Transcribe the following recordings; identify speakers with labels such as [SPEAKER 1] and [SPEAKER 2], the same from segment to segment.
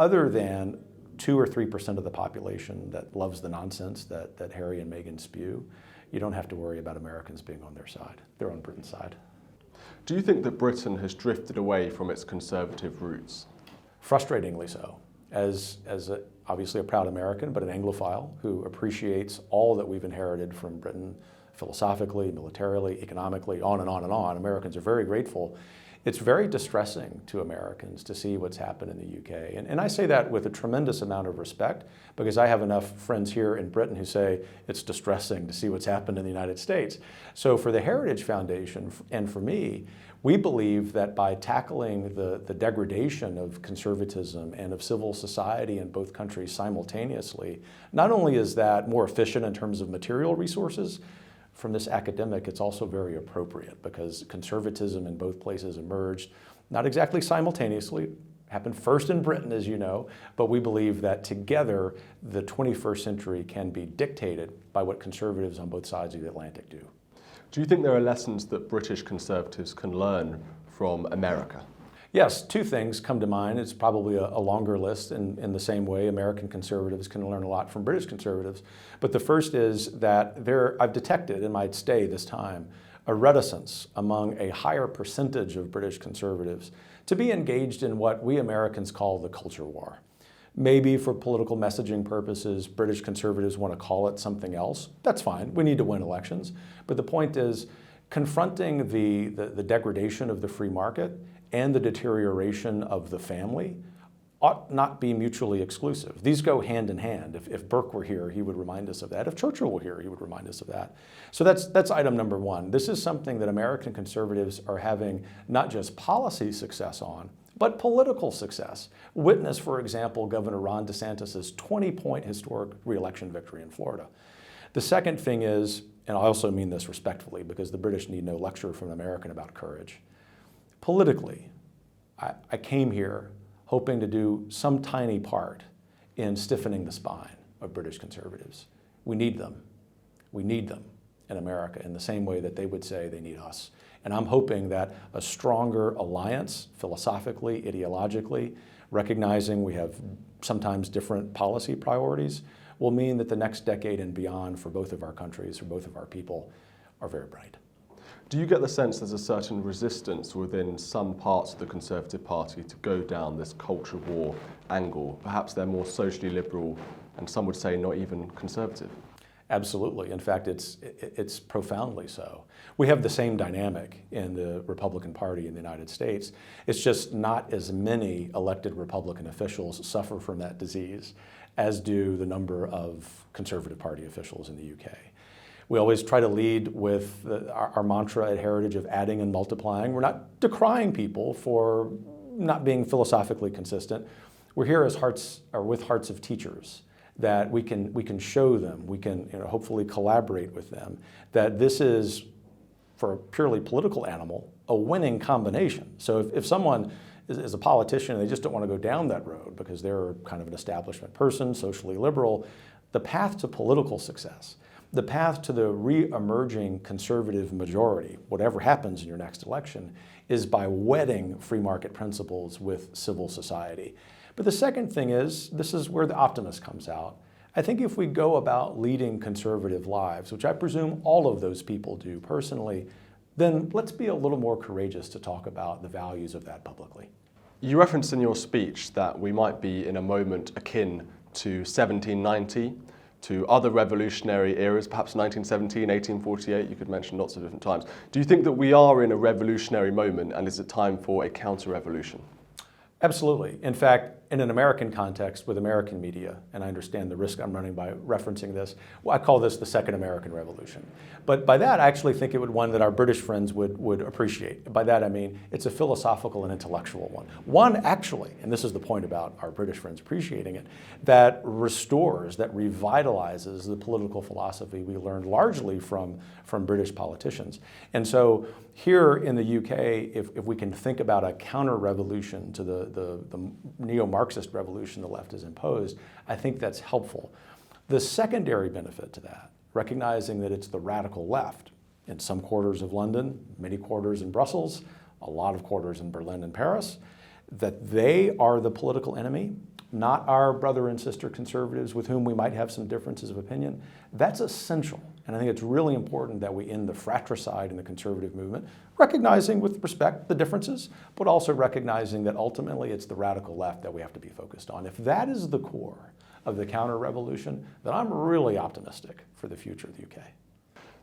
[SPEAKER 1] other than 2 or 3% of the population that loves the nonsense that Harry and Meghan spew, you don't have to worry about Americans being on their side. They're on Britain's side.
[SPEAKER 2] Do you think that Britain has drifted away from its conservative roots?
[SPEAKER 1] Frustratingly so. As obviously a proud American, but an Anglophile who appreciates all that we've inherited from Britain philosophically, militarily, economically, on and on and on. Americans are very grateful. It's very distressing to Americans to see what's happened in the UK. And I say that with a tremendous amount of respect, because I have enough friends here in Britain who say it's distressing to see what's happened in the United States. So for the Heritage Foundation and for me, we believe that by tackling the degradation of conservatism and of civil society in both countries simultaneously, not only is that more efficient in terms of material resources, from this academic, it's also very appropriate because conservatism in both places emerged, not exactly simultaneously, happened first in Britain, as you know, but we believe that together the 21st century can be dictated by what conservatives on both sides of the Atlantic do.
[SPEAKER 2] Do you think there are lessons that British conservatives can learn from America?
[SPEAKER 1] Yes, 2 things come to mind. It's probably a longer list in the same way American conservatives can learn a lot from British conservatives. But the first is that I've detected in my stay this time a reticence among a higher percentage of British conservatives to be engaged in what we Americans call the culture war. Maybe for political messaging purposes, British conservatives want to call it something else. That's fine. We need to win elections. But the point is, confronting the degradation of the free market and the deterioration of the family ought not be mutually exclusive. These go hand in hand. If Burke were here, he would remind us of that. If Churchill were here, he would remind us of that. So that's item number 1. This is something that American conservatives are having not just policy success on, but political success. Witness, for example, Governor Ron DeSantis' 20-point historic re-election victory in Florida. The second thing is, and I also mean this respectfully because the British need no lecture from an American about courage. Politically, I came here hoping to do some tiny part in stiffening the spine of British conservatives. We need them. We need them in America in the same way that they would say they need us. And I'm hoping that a stronger alliance, philosophically, ideologically, recognizing we have sometimes different policy priorities, will mean that the next decade and beyond for both of our countries, for both of our people, are very bright.
[SPEAKER 2] Do you get the sense there's a certain resistance within some parts of the Conservative Party to go down this culture war angle? Perhaps they're more socially liberal, and some would say not even conservative.
[SPEAKER 1] Absolutely. In fact, it's profoundly so. We have the same dynamic in the Republican Party in the United States. It's just not as many elected Republican officials suffer from that disease as do the number of Conservative Party officials in the UK. We always try to lead with our mantra at Heritage of adding and multiplying. We're not decrying people for not being philosophically consistent. We're here as with hearts of teachers, that we can show them, we can hopefully collaborate with them, that this is, for a purely political animal, a winning combination. So if someone is a politician and they just don't want to go down that road because they're kind of an establishment person, socially liberal, the path to political success, the path to the re-emerging conservative majority, whatever happens in your next election, is by wedding free market principles with civil society. But the second thing is, this is where the optimist comes out. I think if we go about leading conservative lives, which I presume all of those people do personally, then let's be a little more courageous to talk about the values of that publicly.
[SPEAKER 2] You referenced in your speech that we might be in a moment akin to 1790, to other revolutionary eras, perhaps 1917, 1848, you could mention lots of different times. Do you think that we are in a revolutionary moment, and is it time for a counter-revolution?
[SPEAKER 1] Absolutely. In fact, in an American context with American media, and I understand the risk I'm running by referencing this, well, I call this the Second American Revolution. But by that, I actually think it would one that our British friends would appreciate. By that, I mean it's a philosophical and intellectual one. One actually, and this is the point about our British friends appreciating it, that restores, that revitalizes the political philosophy we learned largely from British politicians. And so here in the UK, if we can think about a counter-revolution to the neo-Marxist revolution the left has imposed, I think that's helpful. The secondary benefit to that, recognizing that it's the radical left in some quarters of London, many quarters in Brussels, a lot of quarters in Berlin and Paris, that they are the political enemy, not our brother and sister conservatives with whom we might have some differences of opinion, that's essential. And I think it's really important that we end the fratricide in the conservative movement, recognizing with respect the differences, but also recognizing that ultimately it's the radical left that we have to be focused on. If that is the core of the counter-revolution, then I'm really optimistic for the future of the UK.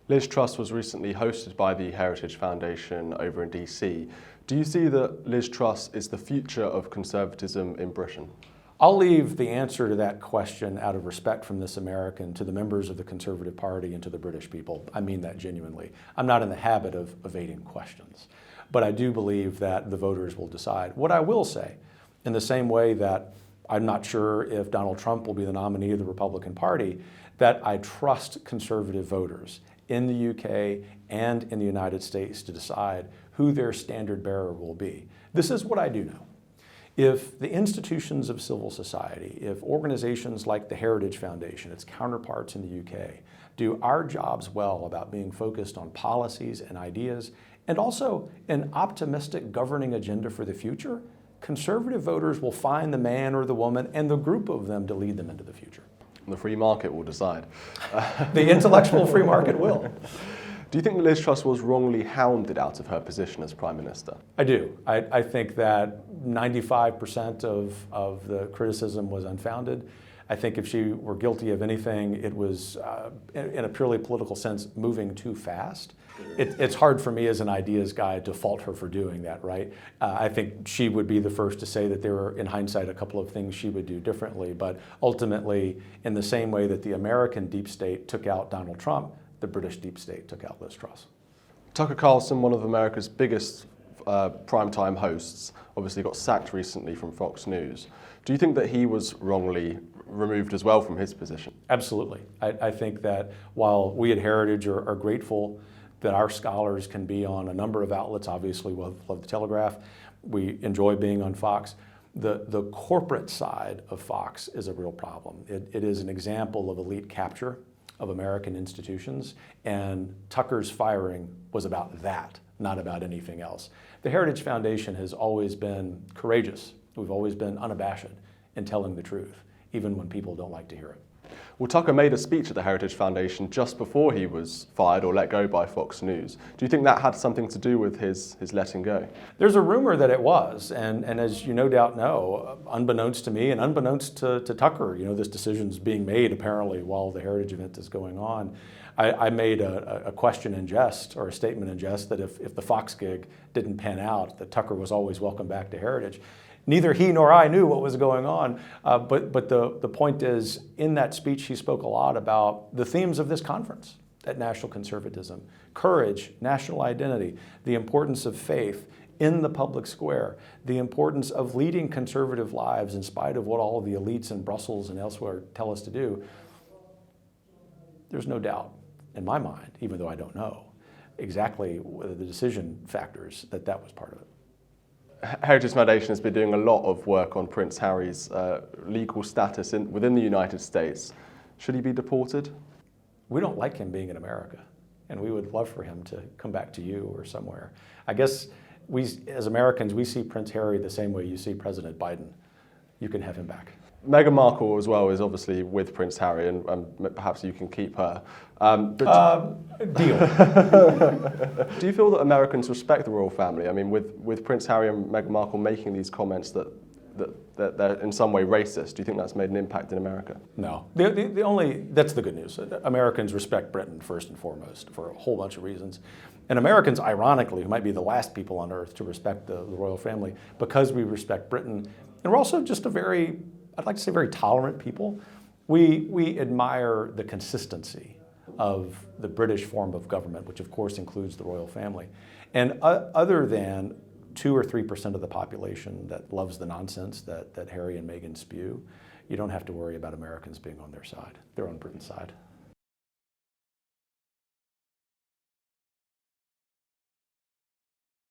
[SPEAKER 2] Liz Truss was recently hosted by the Heritage Foundation over in DC. Do you see that Liz Truss is the future of conservatism in Britain?
[SPEAKER 1] I'll leave the answer to that question out of respect from this American to the members of the Conservative Party and to the British people. I mean that genuinely. I'm not in the habit of evading questions, but I do believe that the voters will decide. What I will say, in the same way that I'm not sure if Donald Trump will be the nominee of the Republican Party, that I trust conservative voters in the UK and in the United States to decide who their standard bearer will be. This is what I do know. If the institutions of civil society, if organizations like the Heritage Foundation, its counterparts in the UK, do our jobs well about being focused on policies and ideas, and also an optimistic governing agenda for the future, conservative voters will find the man or the woman and the group of them to lead them into the future.
[SPEAKER 2] The free market will decide.
[SPEAKER 1] The intellectual free market will.
[SPEAKER 2] Do you think that Liz Truss was wrongly hounded out of her position as Prime Minister?
[SPEAKER 1] I do. I think that 95% of the criticism was unfounded. I think if she were guilty of anything, it was, in a purely political sense, moving too fast. It's hard for me as an ideas guy to fault her for doing that, right? I think she would be the first to say that there were, in hindsight, a couple of things she would do differently. But ultimately, in the same way that the American deep state took out Donald Trump, the British deep state took out Liz Truss.
[SPEAKER 2] Tucker Carlson, one of America's biggest primetime hosts, obviously got sacked recently from Fox News. Do you think that he was wrongly removed as well from his position?
[SPEAKER 1] Absolutely. I think that while we at Heritage are grateful that our scholars can be on a number of outlets, obviously we love the Telegraph, we enjoy being on Fox, the corporate side of Fox is a real problem. It is an example of elite capture of American institutions, and Tucker's firing was about that, not about anything else. The Heritage Foundation has always been courageous. We've always been unabashed in telling the truth, even when people don't like to hear it.
[SPEAKER 2] Well, Tucker made a speech at the Heritage Foundation just before he was fired or let go by Fox News. Do you think that had something to do with his letting go?
[SPEAKER 1] There's a rumor that it was, and as you no doubt know, unbeknownst to me and unbeknownst to Tucker, this decision's being made apparently while the Heritage event is going on. I made a question in jest, or a statement in jest, that if the Fox gig didn't pan out, that Tucker was always welcome back to Heritage. Neither he nor I knew what was going on, but the point is, in that speech he spoke a lot about the themes of this conference at national conservatism: courage, national identity, the importance of faith in the public square, the importance of leading conservative lives in spite of what all of the elites in Brussels and elsewhere tell us to do. There's no doubt in my mind, even though I don't know exactly the decision factors, that was part of it.
[SPEAKER 2] Heritage Foundation has been doing a lot of work on Prince Harry's legal status within the United States. Should he be deported?
[SPEAKER 1] We don't like him being in America, and we would love for him to come back to you or somewhere. I guess we, as Americans, we see Prince Harry the same way you see President Biden. You can have him back.
[SPEAKER 2] Meghan Markle as well is obviously with Prince Harry, and perhaps you can keep her.
[SPEAKER 1] Deal.
[SPEAKER 2] Do you feel that Americans respect the royal family? I mean, with Prince Harry and Meghan Markle making these comments that they're in some way racist, do you think that's made an impact in America?
[SPEAKER 1] No. That's the good news. Americans respect Britain first and foremost for a whole bunch of reasons. And Americans, ironically, who might be the last people on earth to respect the royal family, because we respect Britain, and we're also just I'd like to say very tolerant people. We admire the consistency of the British form of government, which of course includes the royal family. And other than 2 or 3% of the population that loves the nonsense that Harry and Meghan spew, you don't have to worry about Americans being on their side. They're on Britain's side.